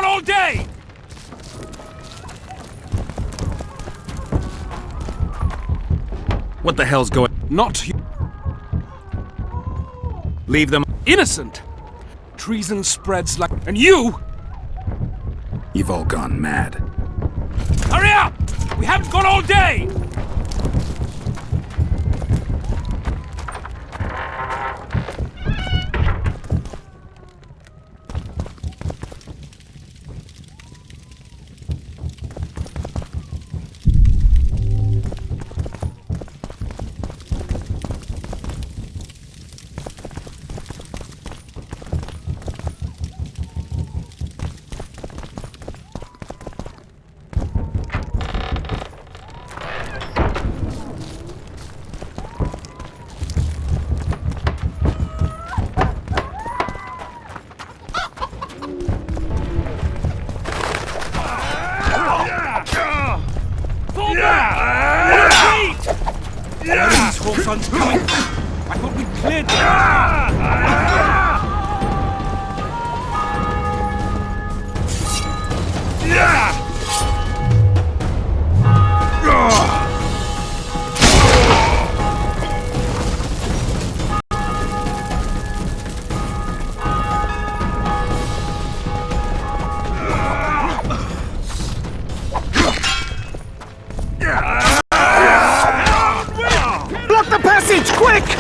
all day! What the hell's going... Not you. Leave them... Innocent! Treason spreads like... And you! You've all gone mad. Hurry up! We haven't got all day! Sun's coming! I thought we cleared Quick!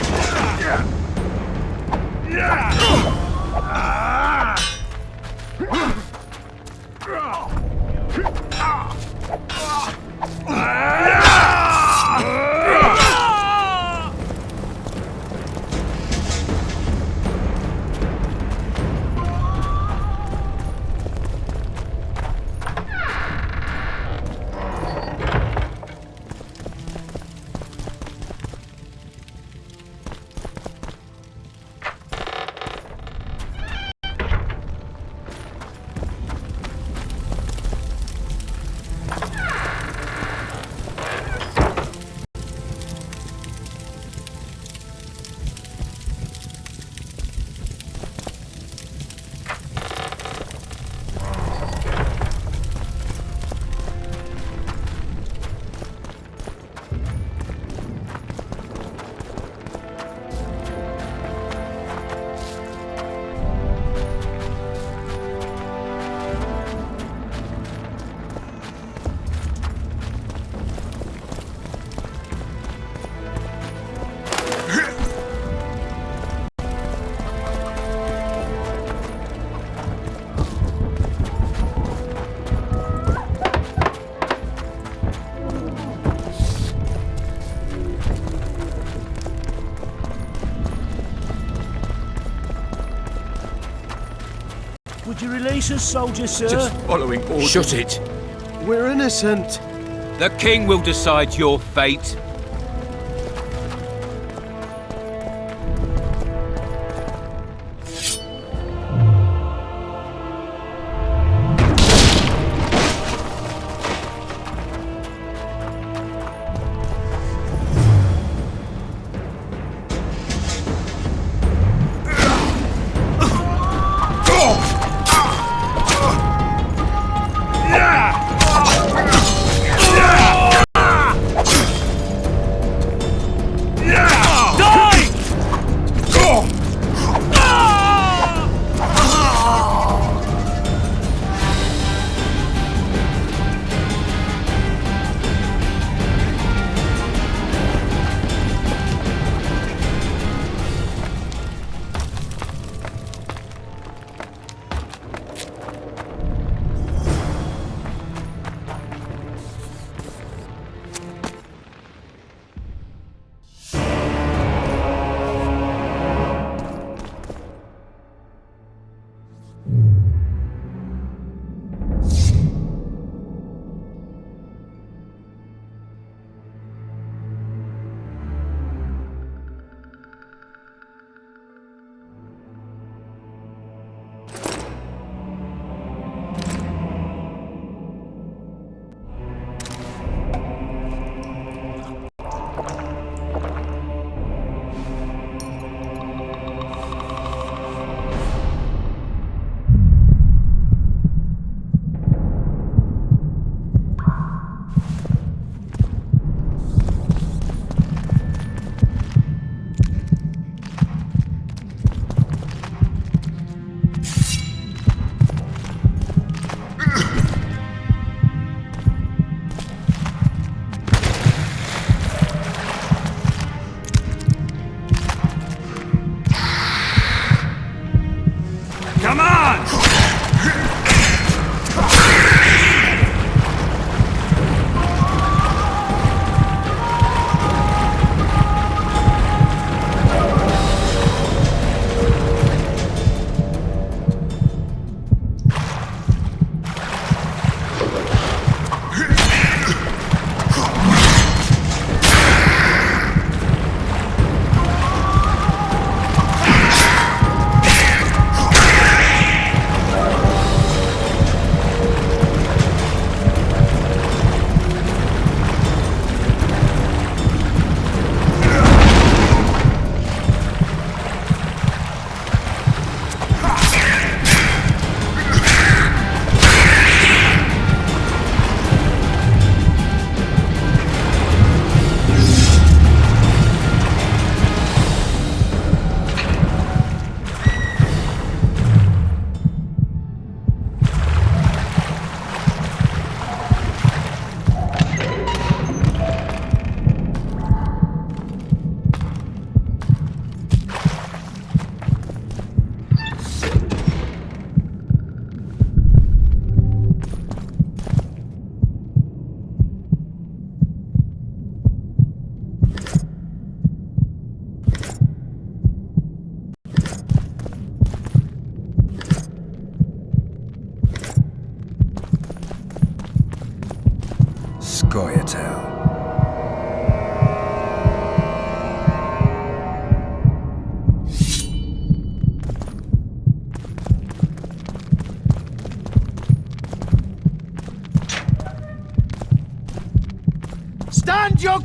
Would you release us, soldier, sir? Just following orders. Shut it. We're innocent. The king will decide your fate.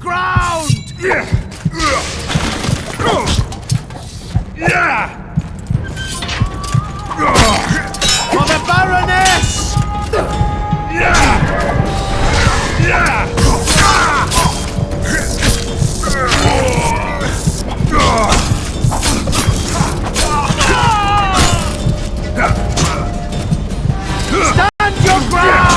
ground! For the Baroness! Stand your ground!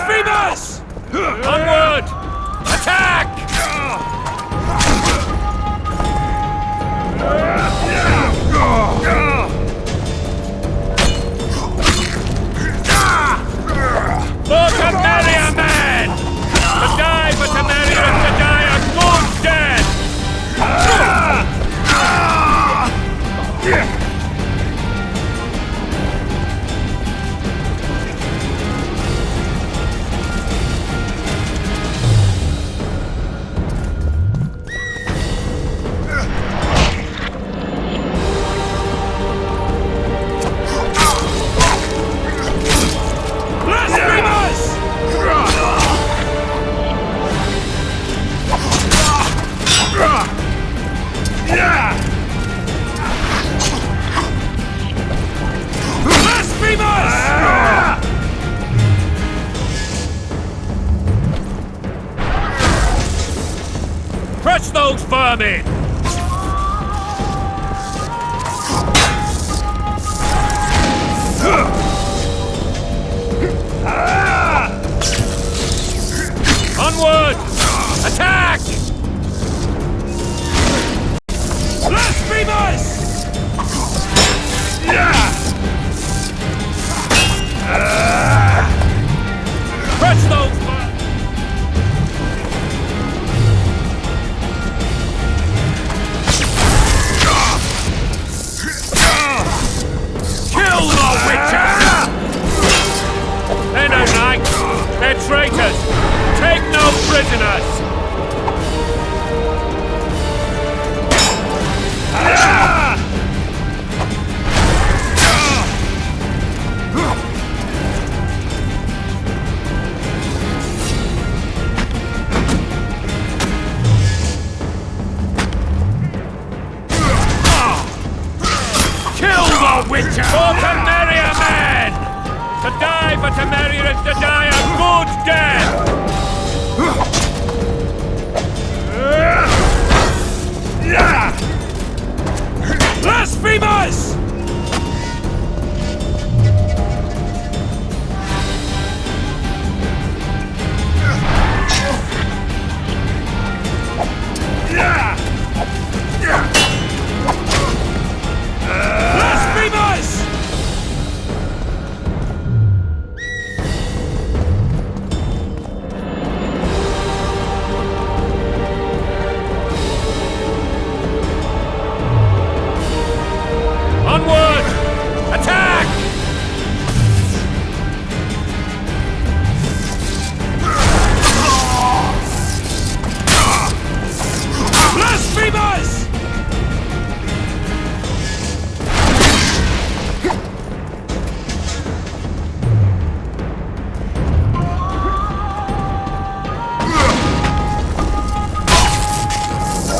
Blasphemers! Onward! Attack! For Temeria, man! To die for Temeria is to die a good death! Crush those vermin! Onward! Attack! Blasphemers! Crush those vermin! Kill the witches! They're no knights! They're traitors! Take no prisoners! Kill the witcher! For Temeria, men! To die for Temeria is to die a good death! Blasphemers! Blasphemers! Onward! Attack! Blasphemers!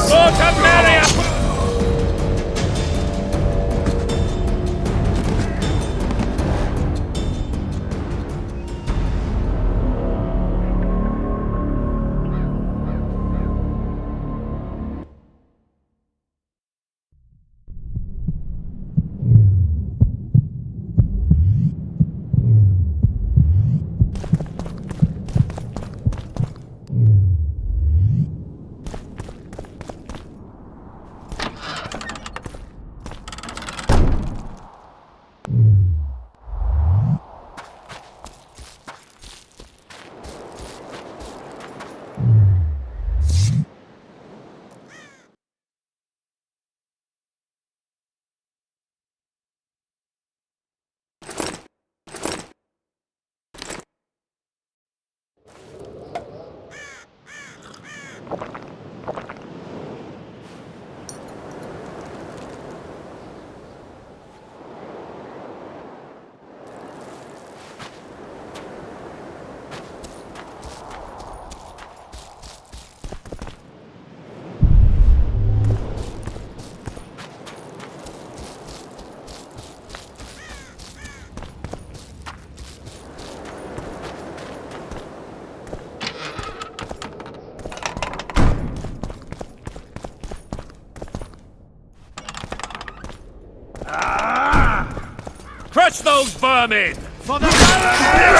For Temeria! Crush those vermin! For the Baron!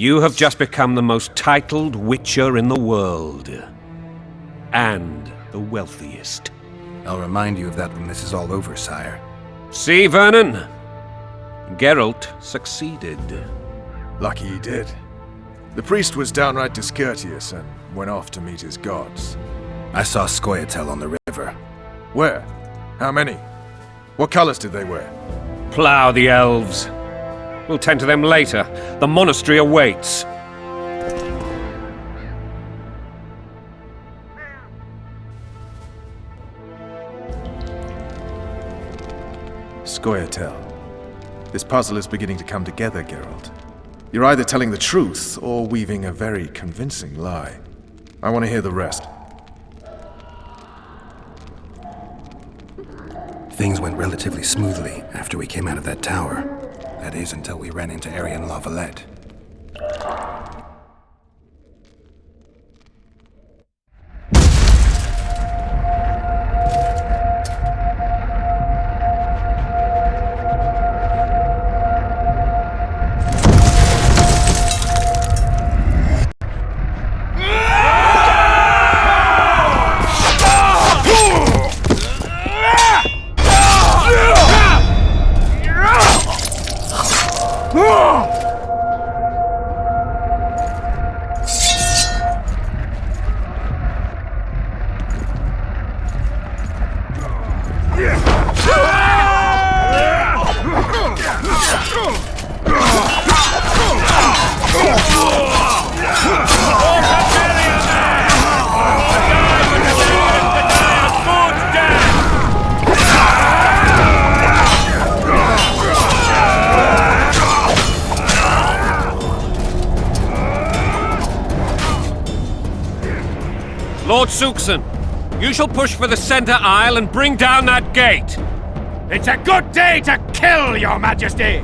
You have just become the most titled witcher in the world. And the wealthiest. I'll remind you of that when this is all over, sire. See, Vernon? Geralt succeeded. Lucky he did. The priest was downright discourteous and went off to meet his gods. I saw Scoia'tael on the river. Where? How many? What colors did they wear? Plough the elves. We'll tend to them later. The monastery awaits. Scoia'tael. This puzzle is beginning to come together, Geralt. You're either telling the truth or weaving a very convincing lie. I want to hear the rest. Things went relatively smoothly after we came out of that tower. That is, until we ran into Arian La Valette. Lord Suxon, you shall push for the center aisle and bring down that gate. It's a good day to kill, Your Majesty!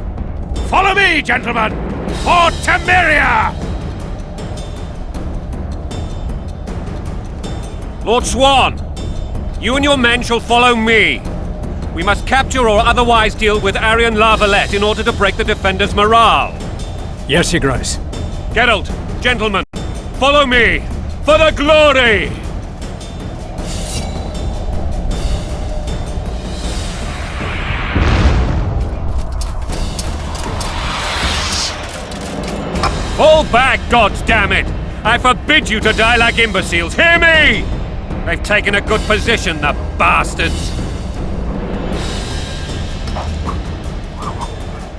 Follow me, gentlemen! For Temeria! Lord Swan, you and your men shall follow me. We must capture or otherwise deal with Arian La Valette in order to break the defenders' morale. Yes, Your Grace. Geralt, gentlemen, follow me! For the glory! Fall back, goddammit! I forbid you to die like imbeciles, hear me! They've taken a good position, the bastards!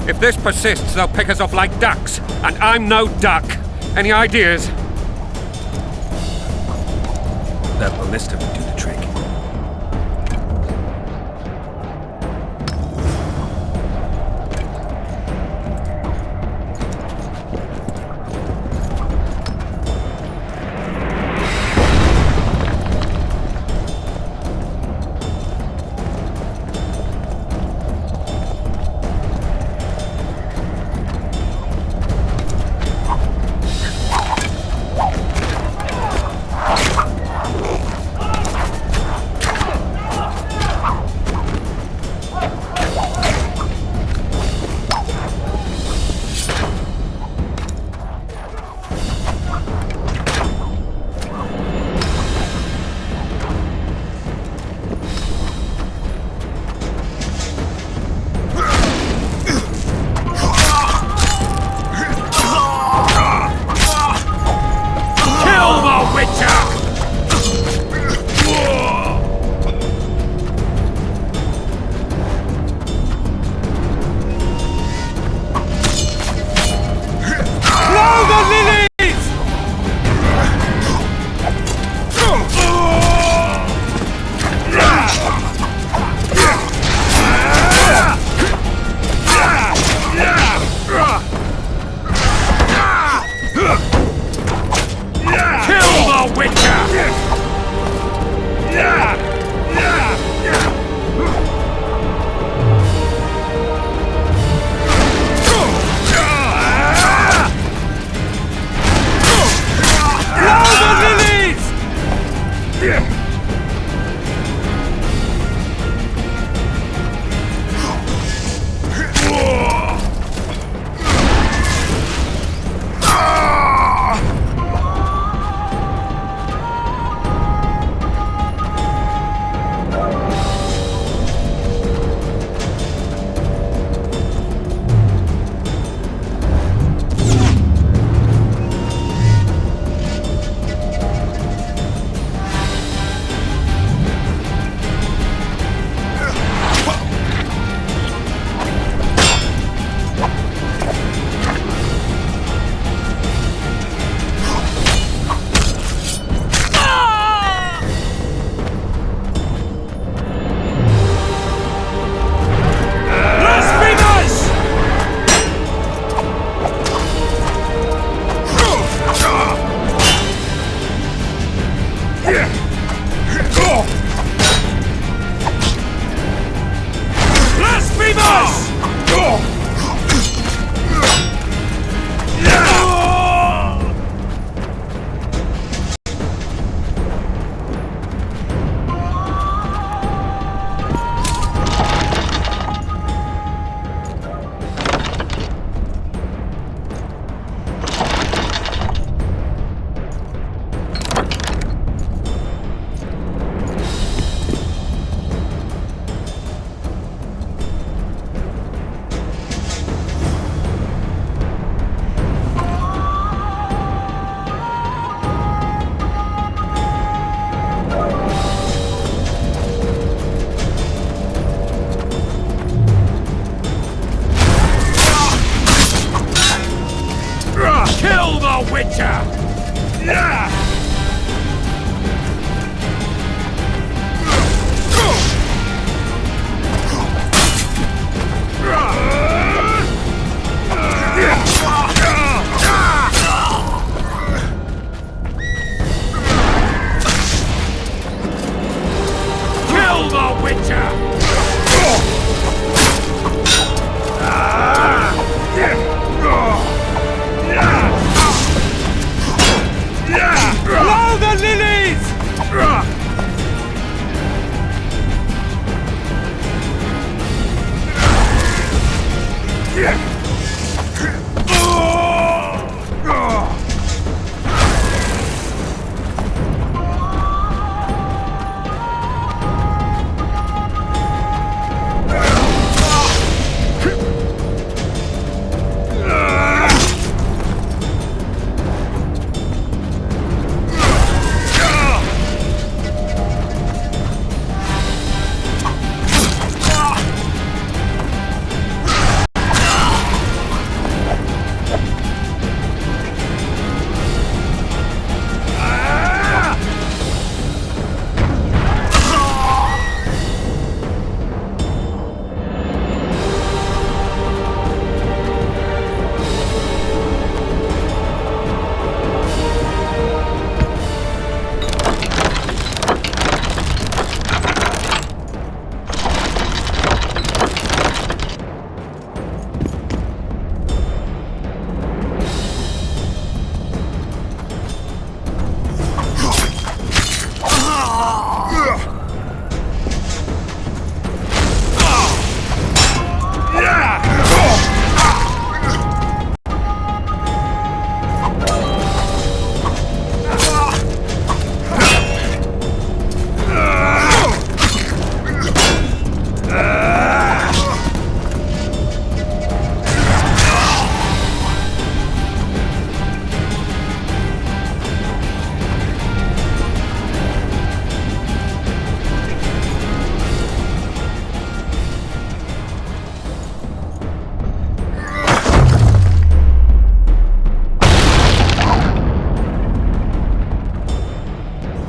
If this persists, they'll pick us off like ducks, and I'm no duck. Any ideas? That ballista would do the trick.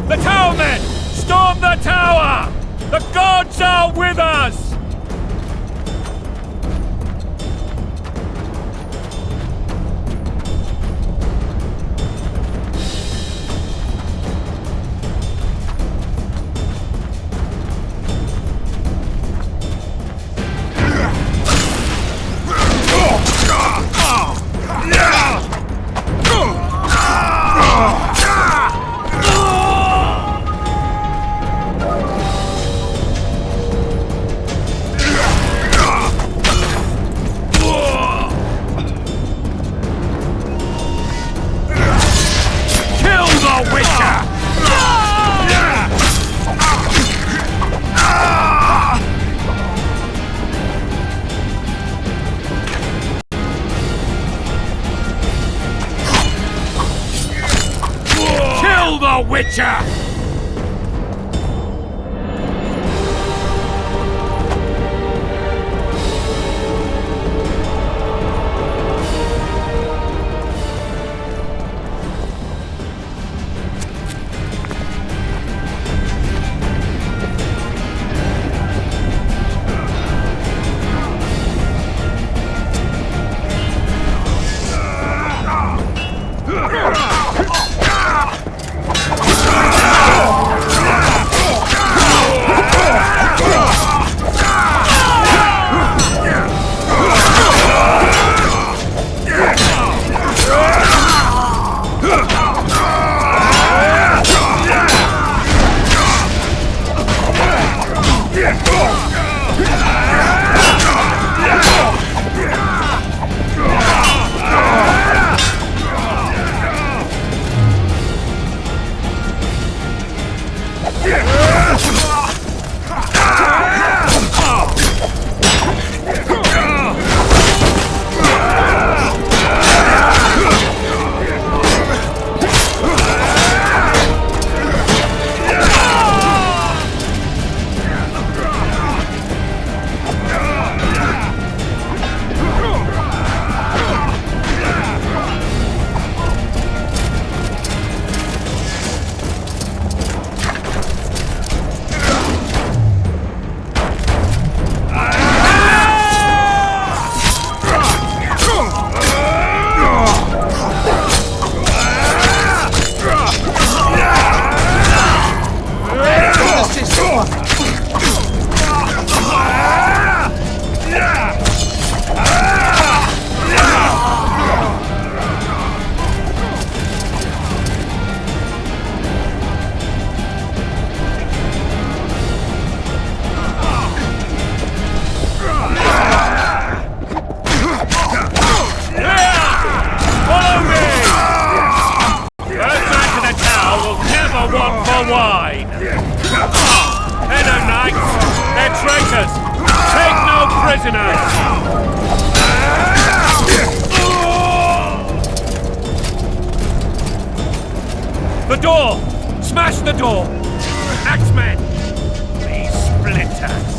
The towermen! Storm the tower! The gods are with us! The Witcher! wine! They're no knights! They're traitors! Take no prisoners! The door! Smash the door! Axemen! These splinters!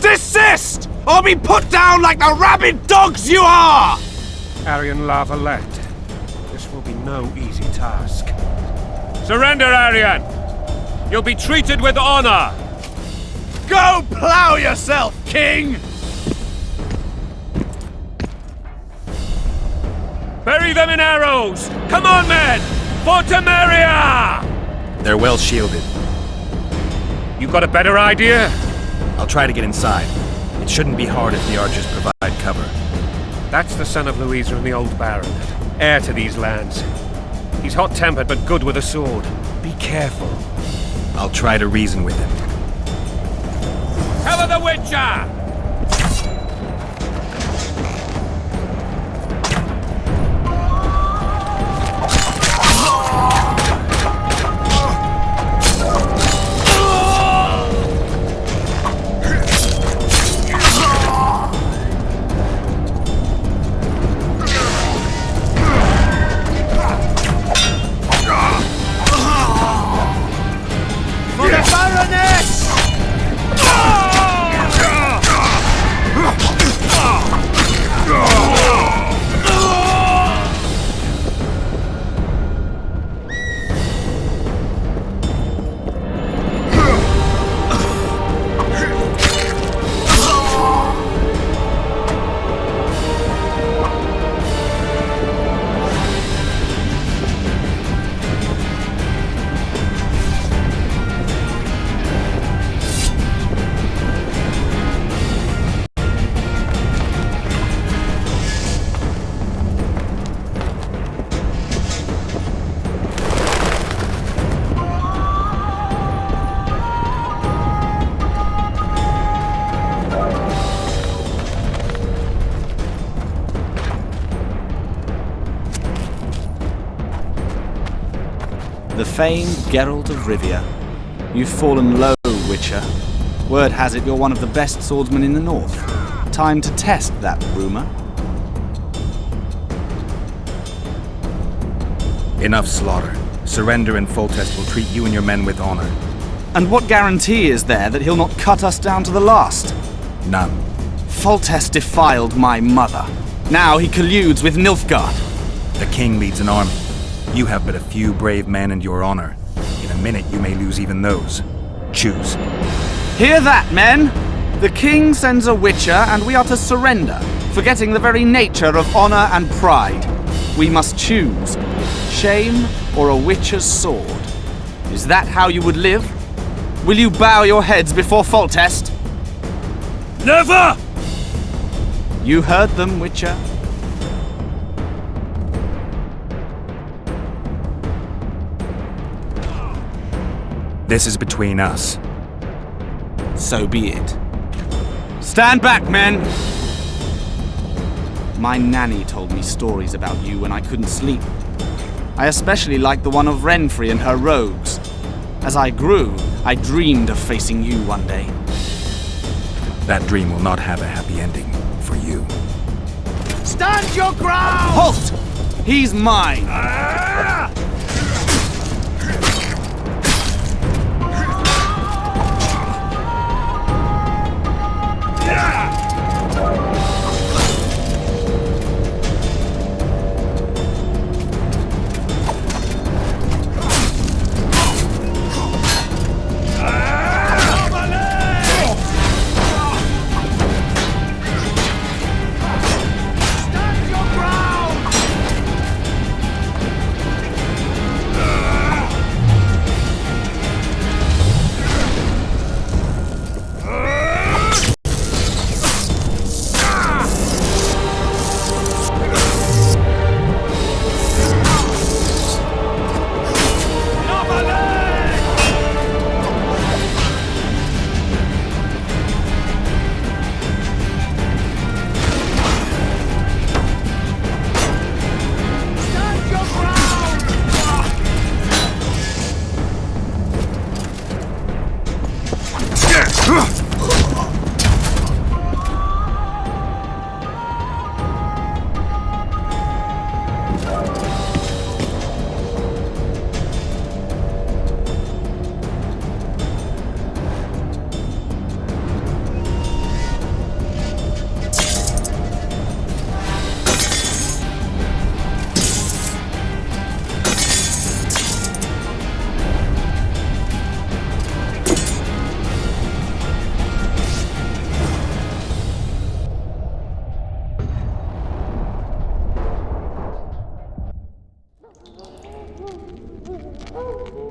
Desist! Or be put down like the rabid dogs you are! Aryan La Valette. This will be no easy task. Surrender, Aryan! You'll be treated with honor! Go plow yourself, King! Bury them in arrows! Come on, men! For Temeria! They're well shielded. You got a better idea? I'll try to get inside. It shouldn't be hard if the archers provide cover. That's the son of Louisa and the old Baron, heir to these lands. He's hot-tempered but good with a sword. Be careful. I'll try to reason with him. Cover the Witcher! For the Baroness! The famed Geralt of Rivia. You've fallen low, Witcher. Word has it you're one of the best swordsmen in the north. Time to test that rumor. Enough slaughter. Surrender and Foltest will treat you and your men with honor. And what guarantee is there that he'll not cut us down to the last? None. Foltest defiled my mother. Now he colludes with Nilfgaard. The king leads an army. You have but a few brave men and your honor. In a minute you may lose even those. Choose. Hear that, men! The king sends a Witcher and we are to surrender, forgetting the very nature of honor and pride. We must choose. Shame or a Witcher's sword. Is that how you would live? Will you bow your heads before Foltest? Never! You heard them, Witcher. This is between us. So be it. Stand back, men! My nanny told me stories about you when I couldn't sleep. I especially liked the one of Renfri and her rogues. As I grew, I dreamed of facing you one day. That dream will not have a happy ending for you. Stand your ground! Halt! He's mine!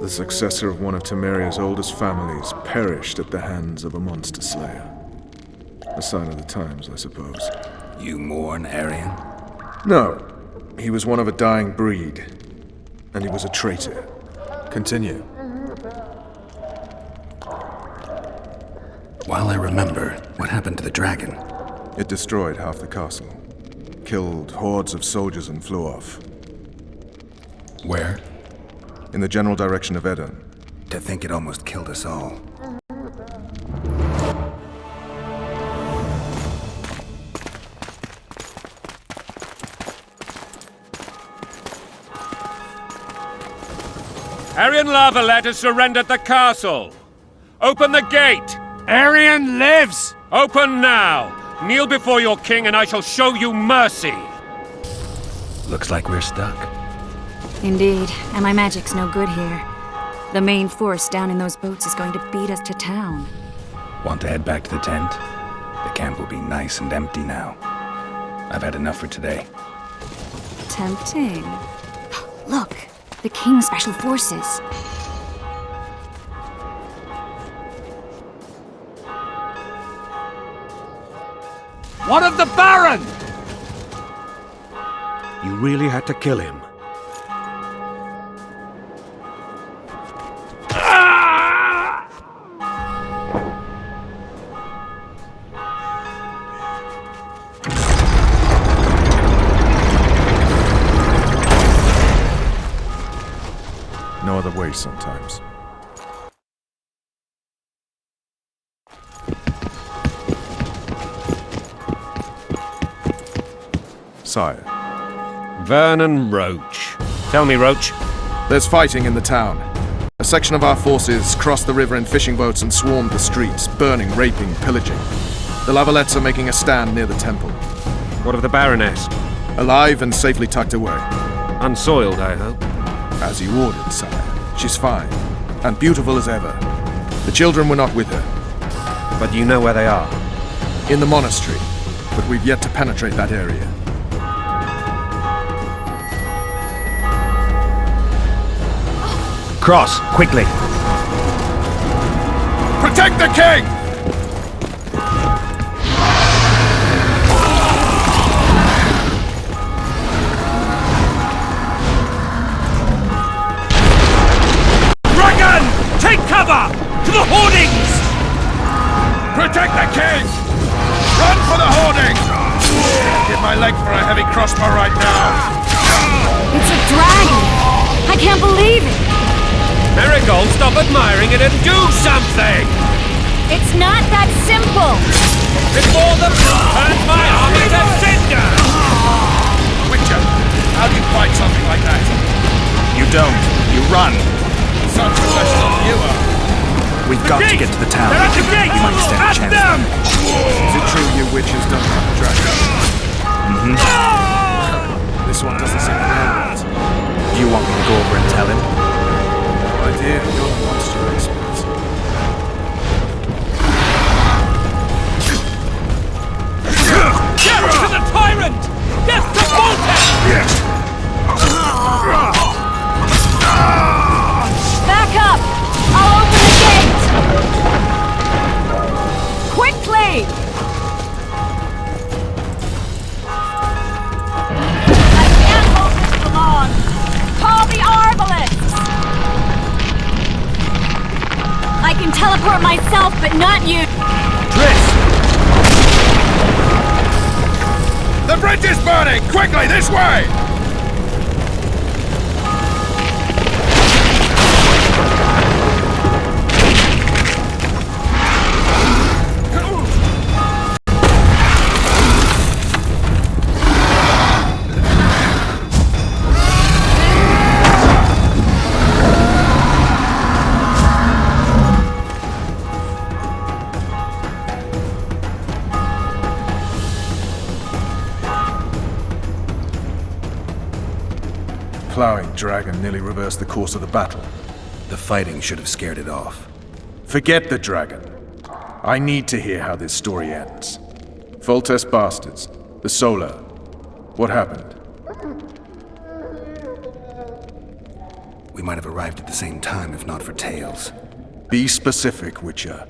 The successor of one of Temeria's oldest families perished at the hands of a monster slayer. A sign of the times, I suppose. You mourn Arian? No. He was one of a dying breed. And he was a traitor. Continue. While I remember, what happened to the dragon? It destroyed half the castle. Killed hordes of soldiers and flew off. Where? In the general direction of Edon. To think it almost killed us all. Arian La Valette has surrendered the castle. Open the gate. Arian lives! Open now. Kneel before your king and I shall show you mercy. Looks like we're stuck. Indeed, and my magic's no good here. The main force down in those boats is going to beat us to town. Want to head back to the tent? The camp will be nice and empty now. I've had enough for today. Tempting. Look, the King's Special Forces. What of the Baron? You really had to kill him. No other way sometimes. Sire. Vernon Roach. Tell me, Roach. There's fighting in the town. A section of our forces crossed the river in fishing boats and swarmed the streets, burning, raping, pillaging. The La Valettes are making a stand near the temple. What of the Baroness? Alive and safely tucked away. Unsoiled, I hope. As you ordered, sire. She's fine. And beautiful as ever. The children were not with her. But you know where they are? In the monastery. But we've yet to penetrate that area. Cross, quickly! Protect the king! Dragon! Take cover! To the hoardings! Protect the king! Run for the hoarding! Give my leg for a heavy crossbow right now! It's a dragon! I can't believe it! Marigold, stop admiring it and do something! It's not that simple! Before the blue turns my army to cinder! Witcher, how do you fight something like that? You don't. You run. Such professional you are. We've got to get to the town. They're at the gate! You might stand a At chance. them! Is it true you witches don't have a dragon? This one doesn't seem relevant. Do you want me to go over and tell him? No idea. You're the monster expert. Death to the tyrant! Death to Foltest! Back up! I'll open the gate! Quickly! I can't hold this for long! Call the Arbalists! I can teleport myself, but not you! The bridge is burning! Quickly, this way! Plowing dragon nearly reversed the course of the battle. The fighting should have scared it off. Forget the dragon. I need to hear how this story ends. Foltest bastards. The Solar. What happened? We might have arrived at the same time if not for Tails. Be specific, Witcher.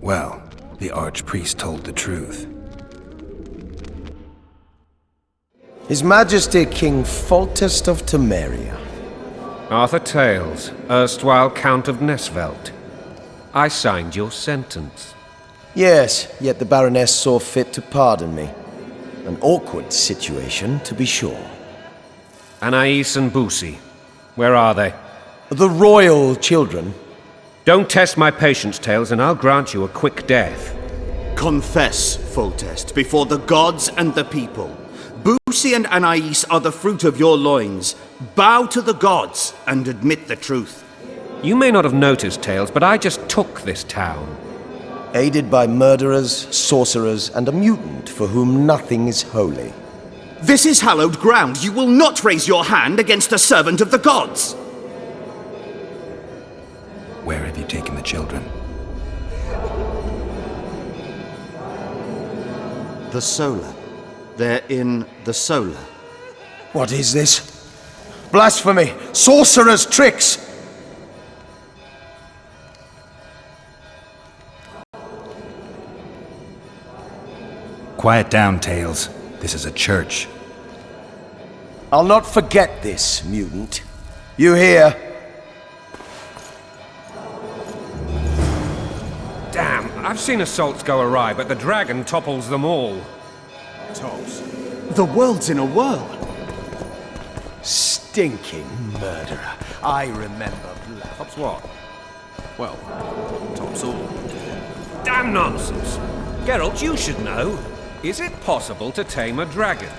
Well, the Archpriest told the truth. His Majesty King Foltest of Temeria. Arthur Tails, erstwhile Count of Nesvelt. I signed your sentence. Yes, yet the Baroness saw fit to pardon me. An awkward situation, to be sure. Anais and Boussy, where are they? The royal children. Don't test my patience, Tails, and I'll grant you a quick death. Confess, Foltest, before the gods and the people. Boussy and Anais are the fruit of your loins. Bow to the gods and admit the truth. You may not have noticed, Tails, but I just took this town. Aided by murderers, sorcerers, and a mutant for whom nothing is holy. This is hallowed ground. You will not raise your hand against a servant of the gods. Where have you taken the children? The Solar. They're in the Solar. What is this? Blasphemy! Sorcerer's tricks! Quiet down, Tails. This is a church. I'll not forget this, mutant. You hear? Damn, I've seen assaults go awry, but the dragon topples them all. Tops. The world's in a whirl. Stinking murderer. I remember Tops what? Well, tops all. Damn nonsense! Geralt, you should know. Is it possible to tame a dragon?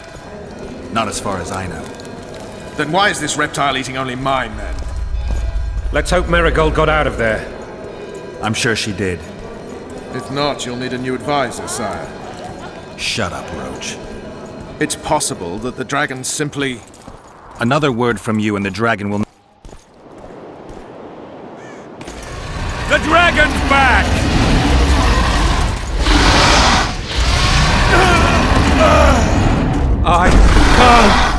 Not as far as I know. Then why is this reptile eating only mine, then? Let's hope Marigold got out of there. I'm sure she did. If not, you'll need a new advisor, sire. Shut up, Roach. It's possible that the dragon simply... Another word from you and the dragon will... The dragon's back! I can't!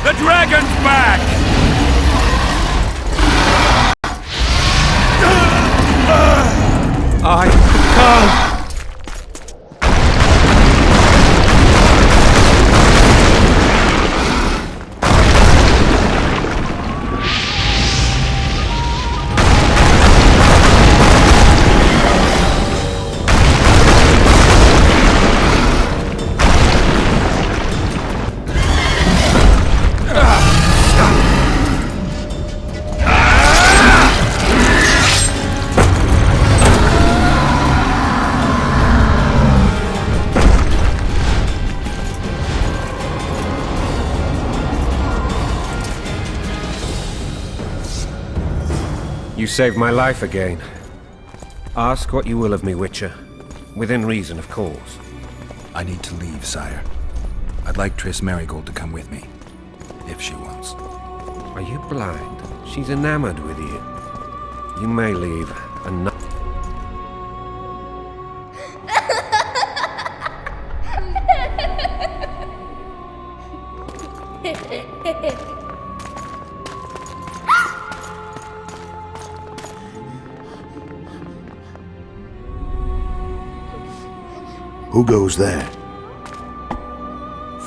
The dragon's back! I can't! You saved my life again. Ask what you will of me, Witcher. Within reason, of course. I need to leave, sire. I'd like Triss Merigold to come with me, if she wants. Are you blind? She's enamored with you. You may leave, and not... Who goes there?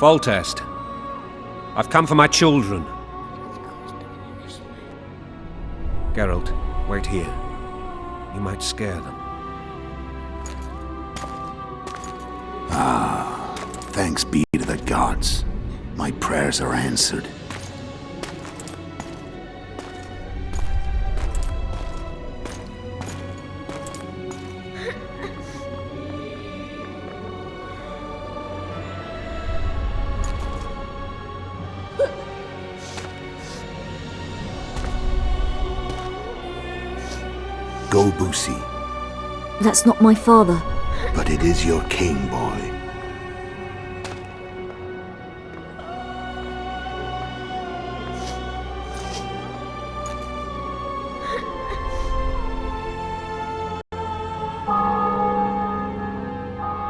Foltest. I've come for my children. Geralt, wait here. You might scare them. Thanks be to the gods. My prayers are answered. Go, Boosie. That's not my father. But it is your king, boy.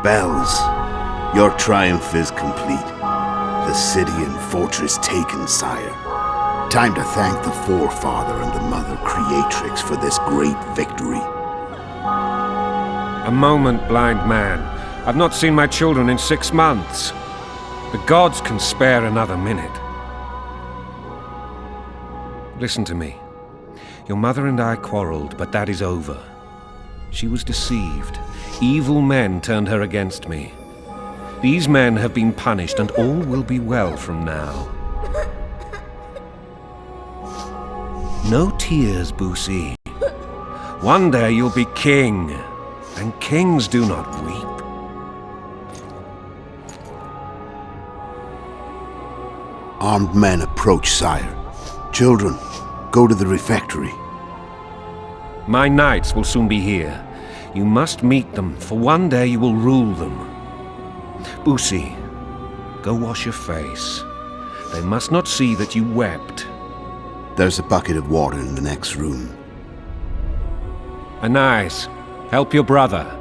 Bells, your triumph is complete. The city and fortress taken, sire. Time to thank the Forefather and the Mother Creatrix for this great victory. A moment, blind man. I've not seen my children in 6 months. The gods can spare another minute. Listen to me. Your mother and I quarreled, but that is over. She was deceived. Evil men turned her against me. These men have been punished, and all will be well from now. No tears, Boosie. One day you'll be king, and kings do not weep. Armed men approach, sire. Children, go to the refectory. My knights will soon be here. You must meet them, for one day you will rule them. Boosie, go wash your face. They must not see that you wept. There's a bucket of water in the next room. Anais, help your brother.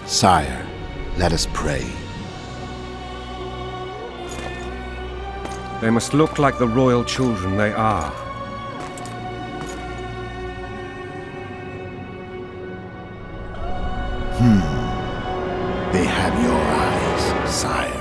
Sire, let us pray. They must look like the royal children they are. They have your eyes, sire.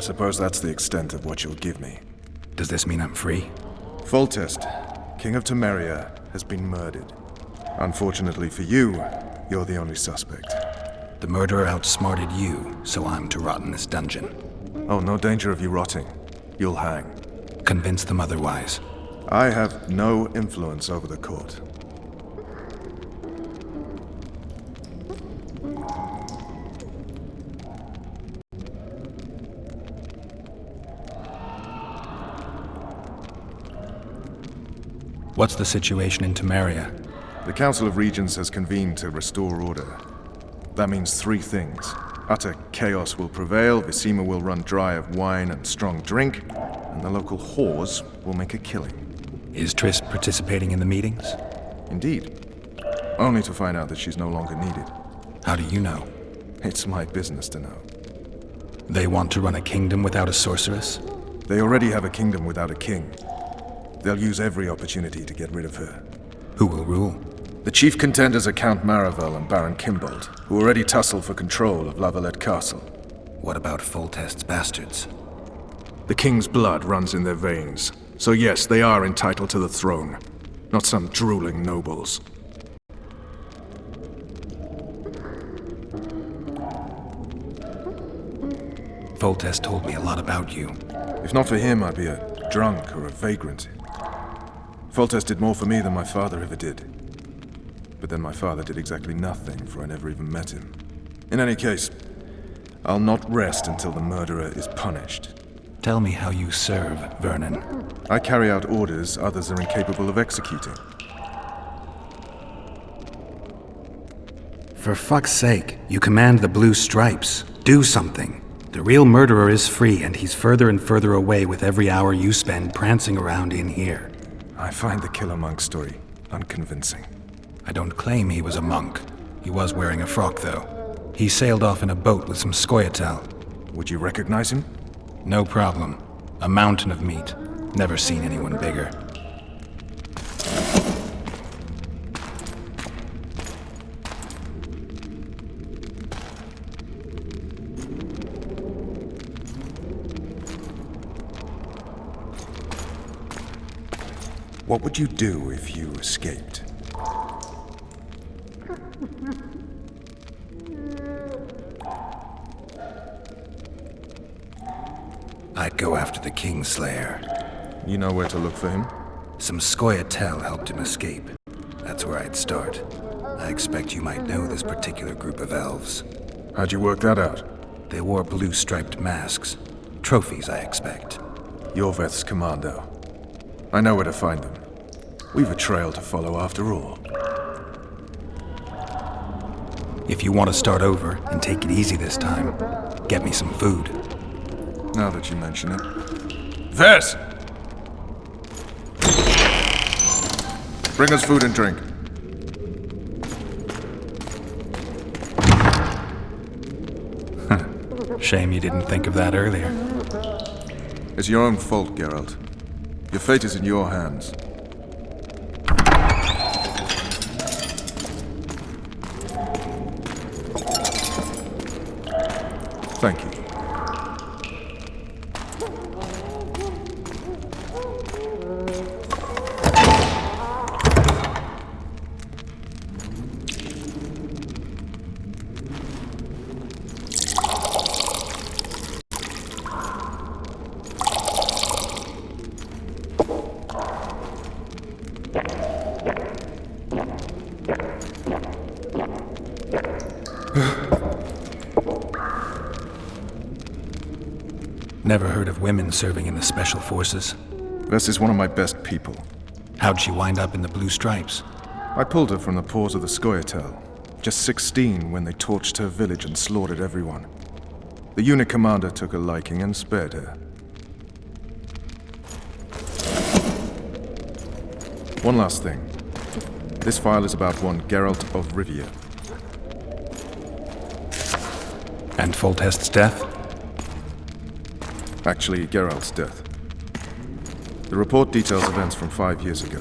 suppose that's the extent of what you'll give me. Does this mean I'm free? Foltest, King of Temeria, has been murdered. Unfortunately for you, you're the only suspect. The murderer outsmarted you, so I'm to rot in this dungeon. Oh, no danger of you rotting. You'll hang. Convince them otherwise. I have no influence over the court. What's the situation in Temeria? The Council of Regents has convened to restore order. That means three things. Utter chaos will prevail, Visima will run dry of wine and strong drink, and the local whores will make a killing. Is Triss participating in the meetings? Indeed. Only to find out that she's no longer needed. How do you know? It's my business to know. They want to run a kingdom without a sorceress? They already have a kingdom without a king. They'll use every opportunity to get rid of her. Who will rule? The chief contenders are Count Maravel and Baron Kimbold, who already tussle for control of La Valette Castle. What about Foltest's bastards? The king's blood runs in their veins, so yes, they are entitled to the throne, not some drooling nobles. Foltest told me a lot about you. If not for him, I'd be a drunk or a vagrant. Foltest did more for me than my father ever did. But then my father did exactly nothing, for I never even met him. In any case, I'll not rest until the murderer is punished. Tell me how you serve, Vernon. I carry out orders others are incapable of executing. For fuck's sake, you command the Blue Stripes. Do something. The real murderer is free, and he's further and further away with every hour you spend prancing around in here. I find the Killer Monk story unconvincing. I don't claim he was a monk. He was wearing a frock, though. He sailed off in a boat with some Scoia'tael. Would you recognize him? No problem. A mountain of meat. Never seen anyone bigger. What would you do if you escaped? I'd go after the Kingslayer. You know where to look for him? Some Scoia'tael helped him escape. That's where I'd start. I expect you might know this particular group of elves. How'd you work that out? They wore blue-striped masks. Trophies, I expect. Yorveth's commando. I know where to find them. We've a trail to follow after all. If you want to start over and take it easy this time, get me some food. Now that you mention it. Vess! Bring us food and drink. Shame you didn't think of that earlier. It's your own fault, Geralt. Your fate is in your hands. Thank you. Never heard of women serving in the Special Forces. Vess is one of my best people. How'd she wind up in the Blue Stripes? I pulled her from the paws of the Scoia'tael. Just 16 when they torched her village and slaughtered everyone. The unit commander took a liking and spared her. One last thing. This file is about one Geralt of Rivia. And Foltest's death? Actually, Geralt's death. The report details events from 5 years ago.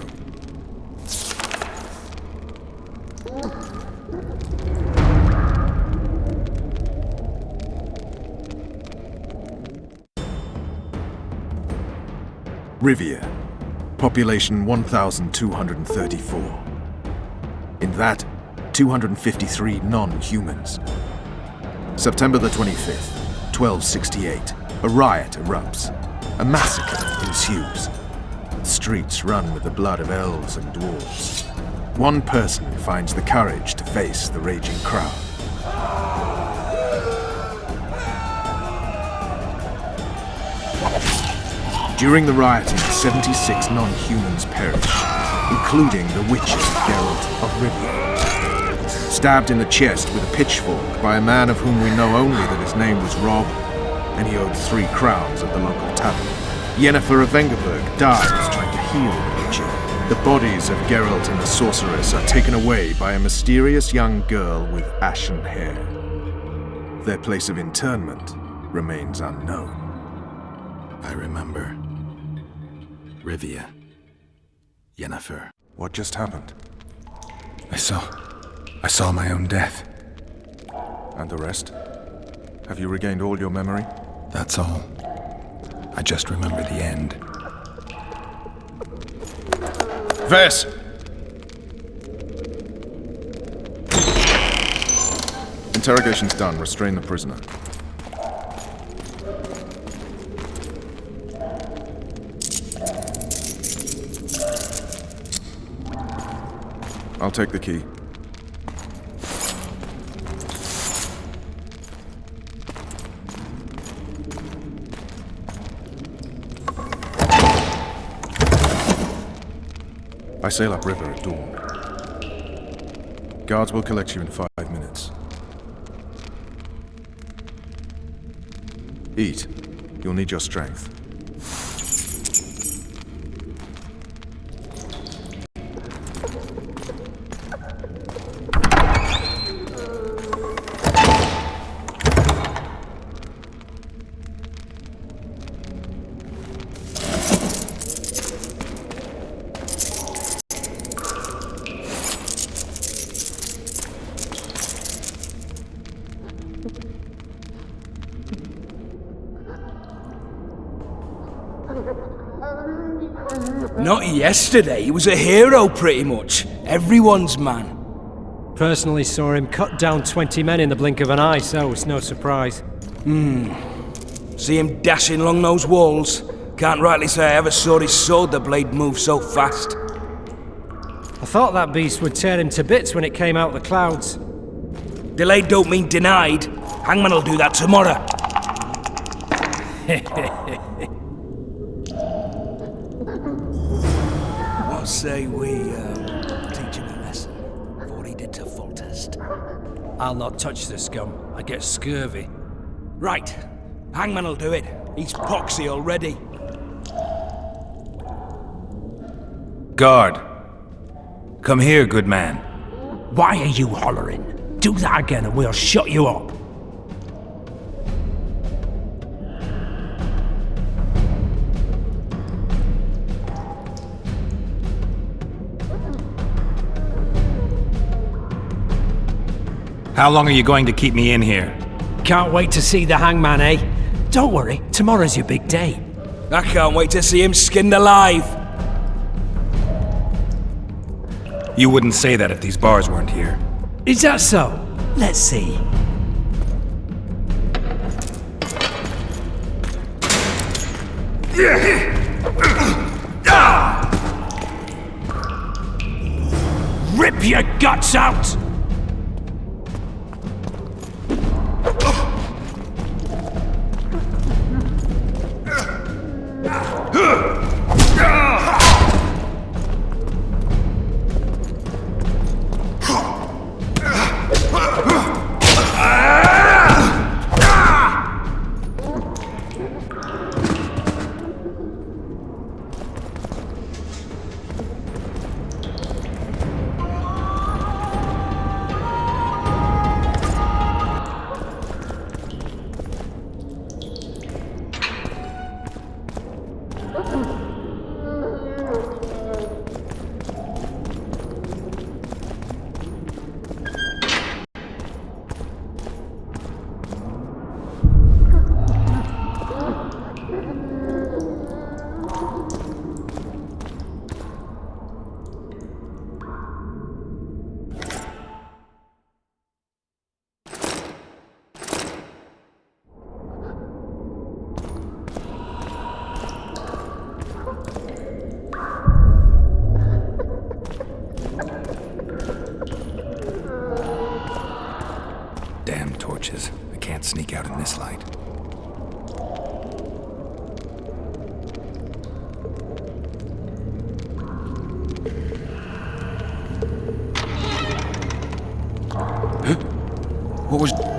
Rivia. Population 1,234. In that, 253 non-humans. September the 25th, 1268. A riot erupts. A massacre ensues. The streets run with the blood of elves and dwarves. One person finds the courage to face the raging crowd. During the rioting, 76 non-humans perished, including the Witcher Geralt of Rivia. Stabbed in the chest with a pitchfork by a man of whom we know only that his name was Rob, and he owed 3 crowns at the local tavern. Yennefer of Vengerberg dies trying to heal the Witcher. The bodies of Geralt and the sorceress are taken away by a mysterious young girl with ashen hair. Their place of interment remains unknown. I remember. Rivia. Yennefer. What just happened? I saw my own death. And the rest? Have you regained all your memory? That's all. I just remember the end. Ves! Interrogation's done. Restrain the prisoner. I'll take the key. I sail upriver at dawn. Guards will collect you in 5 minutes. Eat. You'll need your strength. Not yesterday, he was a hero pretty much. Everyone's man. Personally saw him cut down 20 men in the blink of an eye, so it's no surprise. See him dashing along those walls? Can't rightly say I ever saw his sword the blade move so fast. I thought that beast would tear him to bits when it came out of the clouds. Delayed don't mean denied. Hangman will do that tomorrow. What say we teach him a lesson for what he did to Foltest? I'll not touch the scum. I get scurvy. Right. Hangman will do it. He's poxy already. Guard. Come here, good man. Why are you hollering? Do that again and we'll shut you up. How long are you going to keep me in here? Can't wait to see the hangman, eh? Don't worry, tomorrow's your big day. I can't wait to see him skinned alive. You wouldn't say that if these bars weren't here. Is that so? Let's see. Rip your guts out! this light. What was...